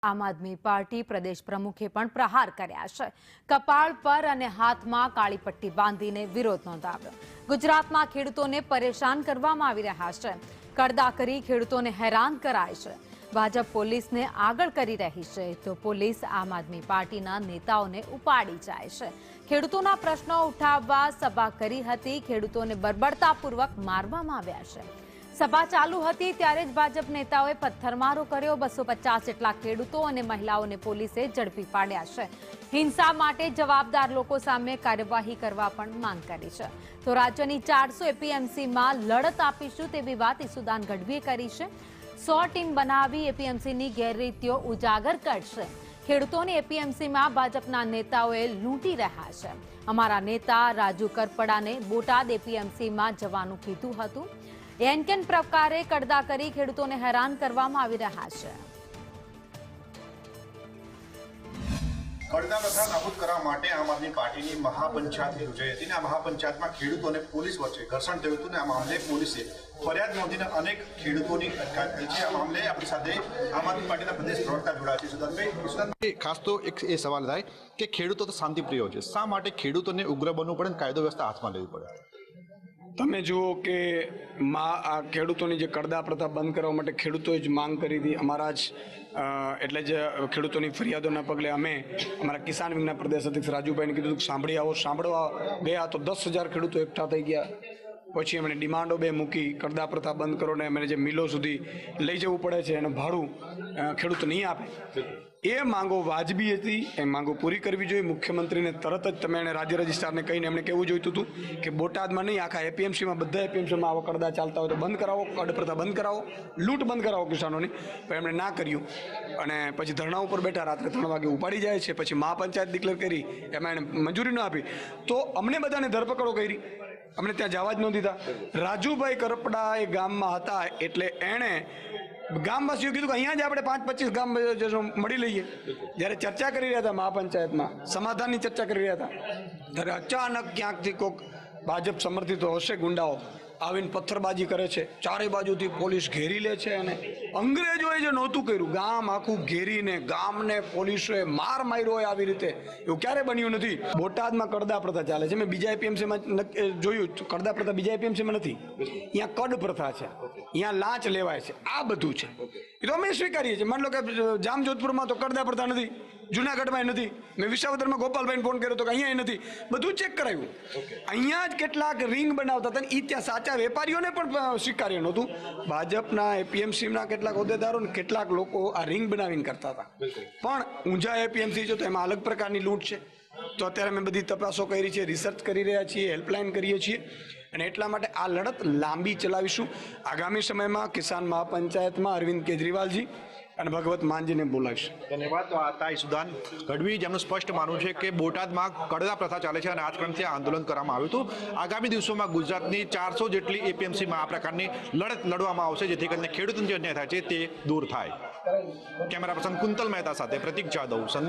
આમ આદમી પાર્ટી પ્રદેશ પ્રમુખે પણ પ્રહાર કર્યા છે। કપાળ પર અને હાથમાં કાળી પટ્ટી બાંધીને વિરોધ નોંધાવ્યો। ગુજરાતમાં ખેડૂતોને પરેશાન કરવામાં આવી રહ્યા છે। કરદા કરી ખેડૂતોને હેરાન કરાય છે। ભાજપ પોલીસને આગળ કરી રહી છે તો પોલીસ આમ આદમી પાર્ટીના નેતાઓને ઉપાડી જાય છે। ખેડૂતોના પ્રશ્નો ઉઠાવવા સભા કરી હતી। ખેડૂતોને બર્બરતાપૂર્વક મારવામાં આવ્યા છે। સભા ચાલુ હતી ત્યારે જ ભાજપ નેતાઓએ પથ્થરમારો કર્યો। 250 જેટલા ખેડૂતો અને મહિલાઓને પોલીસે ઝડપી પાડ્યા છે। હિંસા માટે જવાબદાર લોકો સામે કાર્યવાહી કરવા પણ માંગ કરી છે। તો રાજ્યની 400 એપીએમસીમાં લડત આપીશું તેવી વાત ઈસુદાન ગઢવીએ કરી છે। 100 ટીમ બનાવી એપીએમસીની ગેરરીતિઓ ઉજાગર કરશે। ખેડૂતોની એપીએમસીમાં ભાજપના નેતાઓએ લૂંટી રહ્યા છે। અમારા નેતા રાજુ કરપડાને બોટાદ એપીએમસીમાં જવાનું કીધું હતું। એનકેન પ્રકારે કરદા કરી ખેડૂતોને હેરાન કરવામાં આવી રહ્યા છે। કરદા પ્રથા નાબૂદ કરવા માટે આમ આદમી પાર્ટીની મહાપંચાયત યોજાઈ હતી। આ મહાપંચાયતમાં ખેડૂતો અને પોલીસ વચ્ચે ઘર્ષણ થયું હતું। આ મામલે પોલીસે ફરિયાદ નોંધીને અનેક ખેડૂતોની અટકાયત કરી છે। આ મામલે આપણી સાથે આમ આદમી પાર્ટીના પ્રદેશ પ્રવક્તા જોડાયા છે। સુદાનભાઈ, ખાસ તો એક એ સવાલ થાય કે ખેડૂતો તો શાંતિપ્રિય છે, શા માટે ખેડૂતોને ઉગ્ર બનવું પડે, કાયદો વ્યવસ્થા હાથમાં લેવી પડે? તમે જુઓ કે આ ખેડૂતોની જે કરદા પ્રથા બંધ કરવા માટે ખેડૂતોએ જ માંગ કરી હતી। અમારા જ એટલે જ ખેડૂતોની ફરિયાદોના પગલે અમે અમારા કિસાન વિંગના પ્રદેશ અધ્યક્ષ રાજુભાઈને કીધું કે સાંભળી આવો। સાંભળવા ગયા તો 10,000 ખેડૂતો એકઠા થઈ ગયા। પછી એમણે ડિમાન્ડો બે મૂકી, કરદા પ્રથા બંધ કરો ને એમને જે મિલો સુધી લઈ જવું પડે છે એનું ભાડું ખેડૂત નહીં આપે, એ માંગો વાજબી હતી। એ માંગો પૂરી કરવી જોઈએ। મુખ્યમંત્રીને તરત જ તમે એને રાજ્ય રજિસ્ટ્રારને કહીને એમણે કહેવું જોઈતું હતું કે બોટાદમાં નહીં, આખા એપીએમસીમાં બધા એપીએમસીમાં આવા કરદા ચાલતા હોય તો બંધ કરાવો, કડ પ્રથા બંધ કરાવો, લૂંટ બંધ કરાવો કિસાનોની। પણ એમણે ના કર્યું અને પછી ધરણા ઉપર બેઠા, રાત્રે 3 વાગે ઉપાડી જાય છે। પછી મહાપંચાયત ડિક્લેર કરી, એમાં એણે મંજૂરી ન આપી તો અમને બધાને ધરપકડો કરી, અમને ત્યાં જવા જ ન દીધા। રાજુભાઈ કરપડા એ ગામમાં હતા એટલે એણે ગામવાસીઓ કીધું કે અહીંયા જ આપણે 5-25 ગામ મળી લઈએ। જ્યારે ચર્ચા કરી રહ્યા હતા મહાપંચાયતમાં, સમાધાનની ચર્ચા કરી રહ્યા હતા, ત્યારે અચાનક ક્યાંકથી કોઈક ભાજપ સમર્થિત હશે ગુંડાઓ આવીને પથ્થરબાજી કરે છે। ચારે બાજુથી પોલીસ ઘેરી લે છે અને અંગ્રેજોએ જે નહોતું કર્યું, ગામ આખું ઘેરીને ગામને પોલીસોએ માર માર્યો હોય આવી રીતે એવું ક્યારે બન્યું નથી। બોટાદમાં કરદા પ્રથા ચાલે છે। મેં બીજા એપીએમસીમાં જોયું, કરદા પ્રથા બીજા એપીએમસીમાં નથી, અહીંયા કડ પ્રથા છે, અહીંયા લાંચ લેવાય છે, આ બધું છે। એ તો અમે સ્વીકારીએ છીએ। માની લો કે જામજોધપુરમાં તો કરદા પ્રથા નથી, જુનાગઢમાં નથી, મેં વિસાવદરમાં ગોપાલભાઈને ફોન કર્યો તો કે અહીંયા નથી, બધું ચેક કરાવ્યું। અહીંયા જ કેટલાક રિંગ બનાવતા હતા, એ ત્યાં સાચા વેપારીઓને પણ સ્વીકાર્ય નહોતું। ભાજપના એપીએમસીના કેટલાક હોદ્દેદારો ને કેટલાક લોકો આ રિંગ બનાવીને કરતા હતા, પણ ઊંઝા એપીએમસી છે તો એમાં અલગ પ્રકારની લૂંટ છે। તો અત્યારે અમે બધી તપાસો કરી છે, રિસર્ચ કરી રહ્યા છીએ, હેલ્પલાઇન કરીએ છીએ અને એટલા માટે આ લડત લાંબી ચલાવીશું। આગામી સમયમાં કિસાન મહાપંચાયતમાં અરવિંદ કેજરીવાલજી અને ભગવત માનજીને બોલાવીશ। ધન્યવાદ। તો આ હતા ઈસુદાન ગઢવી, જેમનું સ્પષ્ટ માનવું છે કે બોટાદમાં કરદા પ્રથા ચાલે છે અને આ જ ક્રમથી આંદોલન કરવામાં આવ્યું હતું। આગામી દિવસોમાં ગુજરાતની 400 જેટલી એપીએમસીમાં આ પ્રકારની લડત લડવામાં આવશે, જેથી કરીને ખેડૂતોને જે અન્યાય થાય છે તે દૂર થાય। કેમેરા પર્સન કુંતલ મહેતા સાથે પ્રતીક જાદવ।